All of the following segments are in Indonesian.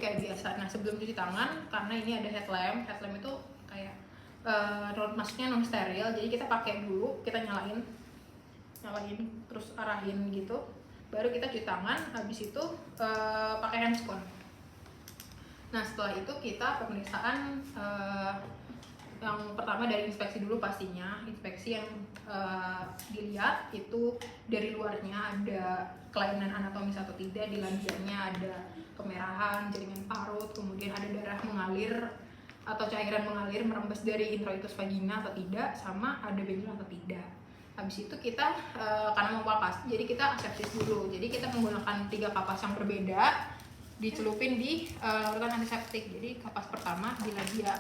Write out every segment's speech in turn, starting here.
kayak biasa. Nah sebelum cuci tangan, karena ini ada headlamp itu kayak maksudnya non steril, jadi kita pakai dulu, kita nyalain terus arahin gitu, baru kita cuci tangan. Habis itu pakai handscone. Nah setelah itu kita pemeriksaan yang pertama dari inspeksi dulu pastinya. Inspeksi yang dilihat itu dari luarnya ada kelainan anatomis atau tidak, di labianya ada kemerahan, jaringan parut, kemudian ada darah mengalir atau cairan mengalir merembes dari introitus vagina atau tidak, sama ada benjol atau tidak. Habis itu kita karena mau palpasi, jadi kita asepsis dulu. Jadi kita menggunakan 3 kapas yang berbeda, dicelupin di larutan antiseptik. Jadi kapas pertama di labia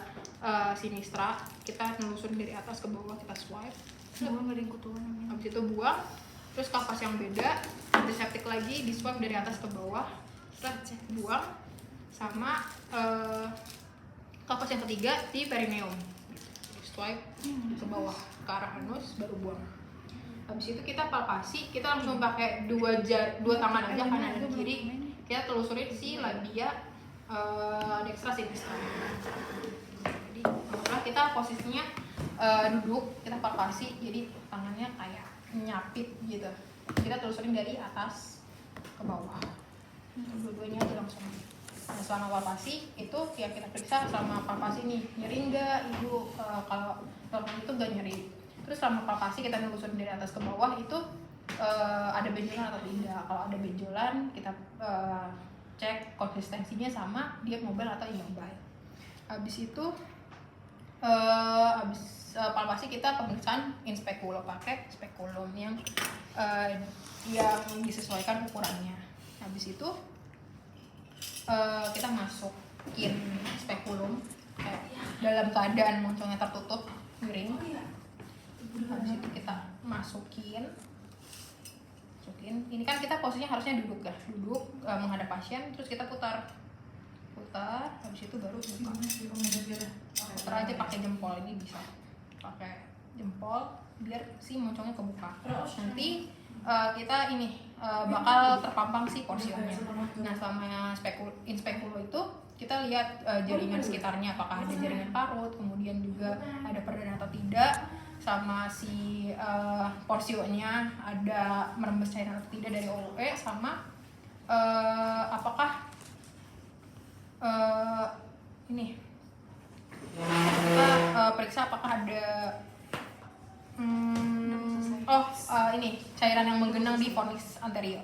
sinistra, kita nelusurin dari atas ke bawah, kita swipe. Habis itu buang. Terus kapas yang beda, antiseptik lagi, di swipe dari atas ke bawah, setelah buang. Sama kapas yang ketiga di perineum, swipe ke bawah ke arah anus, baru buang. Habis itu kita palpasi, kita langsung pakai dua tangan aja, kanan dan kiri. Kita telusurin si labia dextra sinistra. Jadi setelah kita posisinya duduk, kita palpasi, jadi tangannya kayak nyapit gitu. Kita telusurin dari atas ke bawah, dua-duanya aja langsung. Nah, selama palpasi itu yang kita periksa selama palpasi nih, nyeri nggak ibu? Kalau itu nggak nyeri. Terus selama palpasi kita nelusurin dari atas ke bawah itu ada benjolan atau tidak. Kalau ada benjolan kita cek konsistensinya sama dia mobile atau immobile. Habis itu palpasi kita pemeriksaan inspekulum, pakai spekulum yang disesuaikan ukurannya. Habis itu kita masukin spekulum dalam keadaan moncongnya tertutup miring. Habis itu kita masukin. Ini kan kita posisinya harusnya duduk ya, menghadap pasien, terus kita putar. Habis itu baru buka. Putar aja pakai jempol, ini bisa pakai jempol biar si moncongnya kebuka. Nanti kita bakal terpampang si porsionnya. Nah selama inspekulo itu kita lihat jaringan sekitarnya, apakah ada jaringan parut, kemudian juga ada perdana atau tidak, sama si porsionya ada merembes cairan atau tidak dari OUE, sama apakah kita periksa apakah ada cairan yang menggenang di fornix anterior.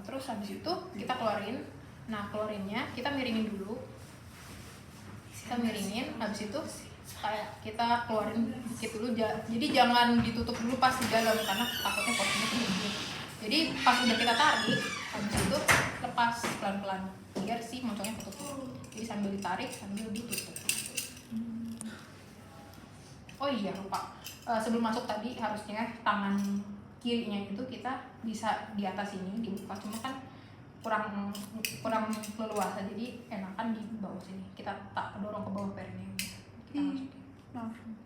Terus habis itu kita keluarin. Nah keluarinnya kita miringin dulu. Habis itu kayak kita keluarin dikit dulu. Jadi jangan ditutup dulu pas di dalam karena takutnya porsinya sedikit. Jadi pas udah kita tarik, habis itu lepas pelan-pelan biar si moncongnya ketutup. Jadi sambil ditarik sambil ditutup. Oh iya lupa, sebelum masuk tadi harusnya tangan kirinya itu kita bisa di atas ini dibuka, cuma kan kurang leluasa, jadi enakan di bawah sini. Kita tak dorong ke bawah perineum, kita masukin.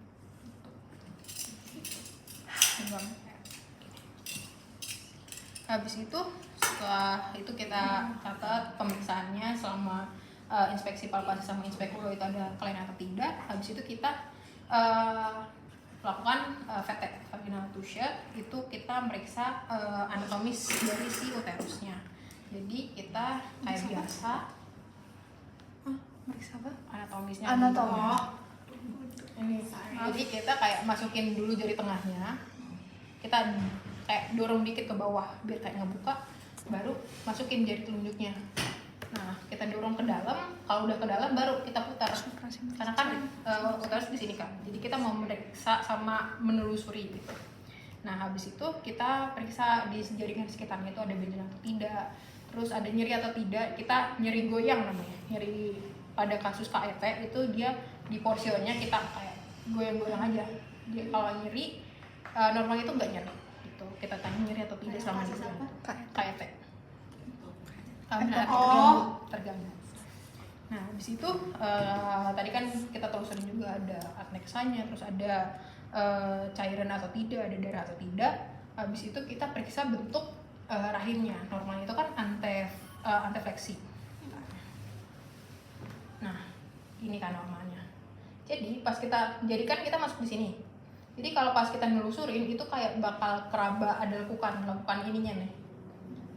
Habis itu setelah itu kita catat pemeriksaannya selama inspeksi palpasi sama inspekulo itu ada kelainan atau tidak. Habis itu kita lakukan VT, vaginal toucher, itu kita meriksa anatomis dari si uterusnya. Jadi kita kayak biasa meriksa apa? anatomisnya. Jadi kita kayak masukin dulu jari tengahnya, kita kayak dorong dikit ke bawah biar kayak ngebuka, baru masukin jari telunjuknya. Nah kita dorong ke dalam, kalau udah ke dalam baru kita putar, karena kan uterus di sini kan, jadi kita mau meriksa sama menelusuri gitu. Nah habis itu kita periksa di jaringan sekitarnya itu ada benjolan atau tidak, terus ada nyeri atau tidak. Kita nyeri goyang namanya, nyeri pada kasus KET itu dia di porsionnya kita kayak goyang-goyang aja. Dia kalau nyeri normal itu nggak nyeri gitu. Kita tanya nyeri atau tidak selama di KET. Terganggu. Nah habis itu tadi kan kita telusurin juga ada adnexanya, terus ada cairan atau tidak, ada darah atau tidak. Habis itu kita periksa bentuk rahimnya. Normalnya itu kan antefleksi. Nah, ini kan normalnya. Jadi kan kita masuk di sini. Jadi kalau pas kita nelusurin itu kayak bakal keraba ada lekukan ininya nih.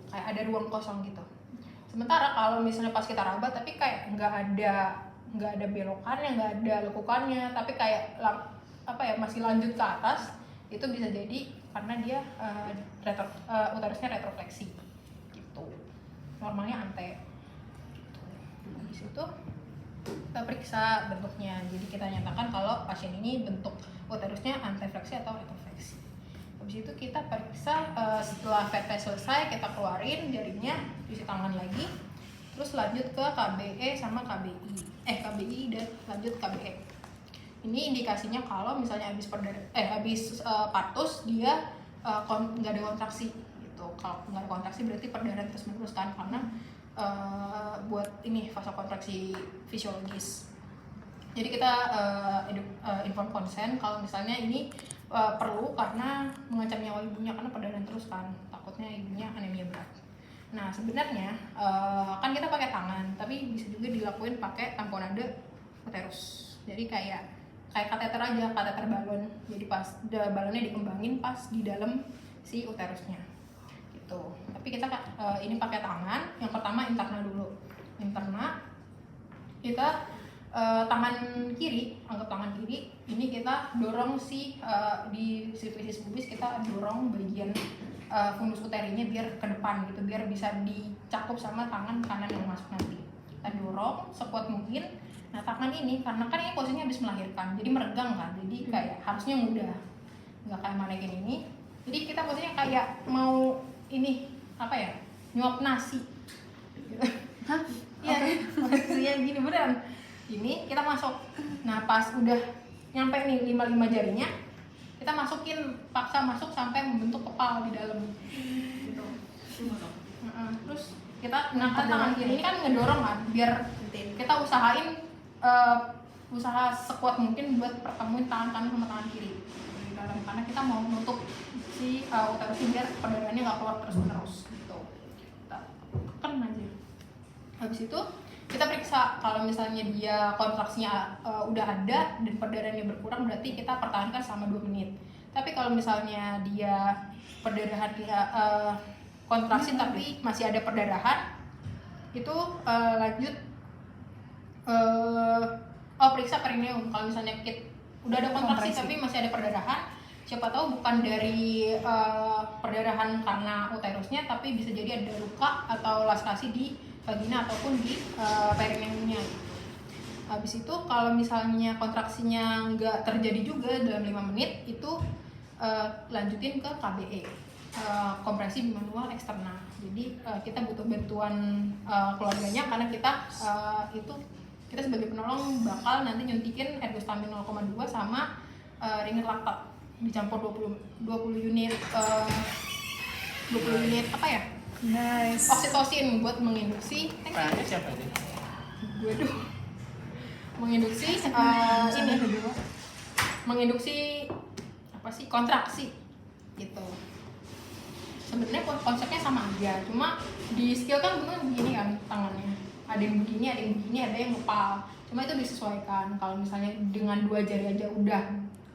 Kayak ada ruang kosong gitu. Sementara kalau misalnya pas kita raba tapi kayak nggak ada belokannya, nggak ada lekukannya, tapi kayak masih lanjut ke atas, itu bisa jadi karena dia uterusnya retrofleksi gitu. Normalnya ante gitu. Habis itu kita periksa bentuknya, jadi kita nyatakan kalau pasien ini bentuk uterusnya antefleksi atau retrofleksi. Habis itu kita periksa, setelah VT selesai kita keluarin jaringnya, cuci tangan lagi, terus lanjut ke KBE sama KBI dan lanjut KBE. Ini indikasinya kalau misalnya habis partus dia nggak ada kontraksi gitu. Kalau nggak ada kontraksi berarti perdarahan terus menerus kan, karena buat ini vasokontraksi fisiologis. Jadi kita inform konsen kalau misalnya ini perlu karena mengancam nyawa ibunya, karena perdarahan terus kan, takutnya ibunya anemia berat. Nah sebenarnya kan kita pakai tangan, tapi bisa juga dilakuin pakai tamponade uterus. Jadi kayak kateter aja, kateter balon. Jadi pas balonnya dikembangin pas di dalam si uterusnya gitu. Tapi kita ini pakai tangan. Yang pertama interna dulu. Interna kita tangan kiri, anggap tangan kiri ini kita dorong di sifilis pubis, kita dorong bagian fundus uterinya biar ke depan gitu, biar bisa dicakup sama tangan kanan yang masuk nanti. Kita dorong sekuat mungkin. Nah tangan ini karena kan ini posisinya habis melahirkan, jadi meregang kan, jadi kayak harusnya mudah, nggak kayak manekin ini. Jadi kita posisinya kayak mau ini nyuap nasi. Hah? Iya, posisinya gini beneran. Ini kita masuk. Nah pas udah nyampe nih 5 jarinya, kita paksa masuk sampai membentuk kepal di dalam gitu. Terus kita tangan kiri ini kan ngedorong kan, biar kita usaha sekuat mungkin buat pertemuin tangan kanan sama tangan kiri di dalam, karena kita mau nutup si uterus biar perdarahannya nggak keluar terus menerus gitu. Kita tekan aja. Habis itu kita periksa kalau misalnya dia kontraksinya udah ada dan perdarahannya berkurang, berarti kita pertahankan selama 2 menit. Tapi kalau misalnya dia perdarahan kontraksi tapi masih ada perdarahan, itu lanjut periksa perineum. Kalau misalnya udah ada kontraksi tapi masih ada perdarahan, siapa tahu bukan dari perdarahan karena uterusnya, tapi bisa jadi ada luka atau lastrasi di vagina ataupun di perineumnya. Habis itu kalau misalnya kontraksinya nggak terjadi juga dalam 5 menit, itu lanjutin ke KBE, kompresi manual eksternal. Jadi kita butuh bantuan keluarganya, karena kita sebagai penolong bakal nanti nyuntikin ergostamin 0,2 sama ringer laktat dicampur 20 unit Nice. oksitosin buat menginduksi siapa ini? menginduksi menginduksi kontraksi gitu. Sebenarnya konsepnya sama aja, cuma di skill kan bener begini kan tangannya, ada yang begini, ada yang ngepal, cuma itu disesuaikan. Kalau misalnya dengan 2 jari aja udah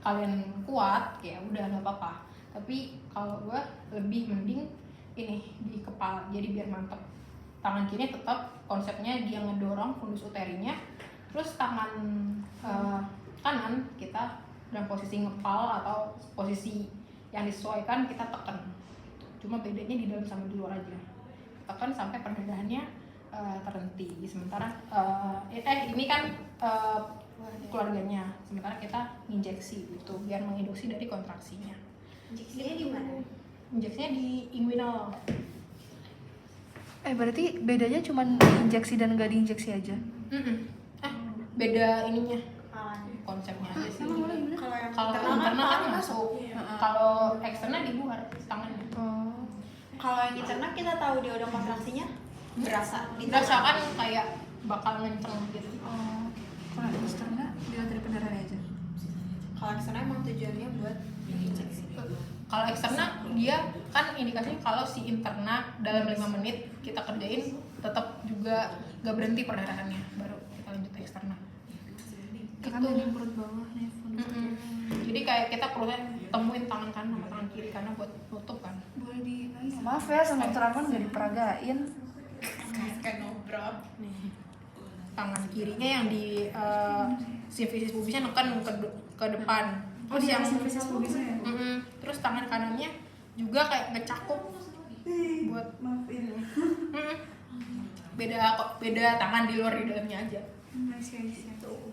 kalian kuat, ya udah nggak apa-apa. Tapi kalau gua lebih mending ini di kepala, jadi biar mantep. Tangan kiri tetap konsepnya dia ngedorong fundus uterinya, terus tangan kanan kita dalam posisi ngepal atau posisi yang disesuaikan kita tekan. Cuma bedanya di dalam sama di luar aja. Tekan sampai perdarahannya terhenti. Sementara ini kan keluarganya, sementara kita injeksi gitu biar menginduksi dari kontraksinya. Injeksinya di mana? Injeksinya di inguinal. Berarti bedanya cuma injeksi dan nggak diinjeksi aja? Beda ininya, Alatnya. konsepnya aja sih. Kalau Kalau internal internal kan masuk, kalau eksternal di luar tangannya. Kalau yang internal kita tahu dia udah kontraksinya berasa di Dirasakan kayak bakal ngenceng gitu. Kalau eksternal dilihat dari perdarahan aja. Kalau eksternal emang tujuannya buat injeksi. Kalau eksternal dia kan indikasinya kalau si interna dalam 5 menit kita kerjain tetap juga nggak berhenti perdarahannya, baru kita lanjut eksternal. Kan Itu. dari perut bawah nih. Jadi kayak kita perlunya temuin tangan kanan sama tangan kiri karena buat nutup kan. Boleh maaf ya, sama dokter Arman nggak diperagain. Kayak ngobrol nih. Tangan kirinya yang di simfisis pubisnya neken ke depan. Terus yang simfisis pubisnya ya? Terus tangan kanannya juga kayak ngecakup buat Maafin. beda tangan di luar di dalamnya aja. Nice. Tuh.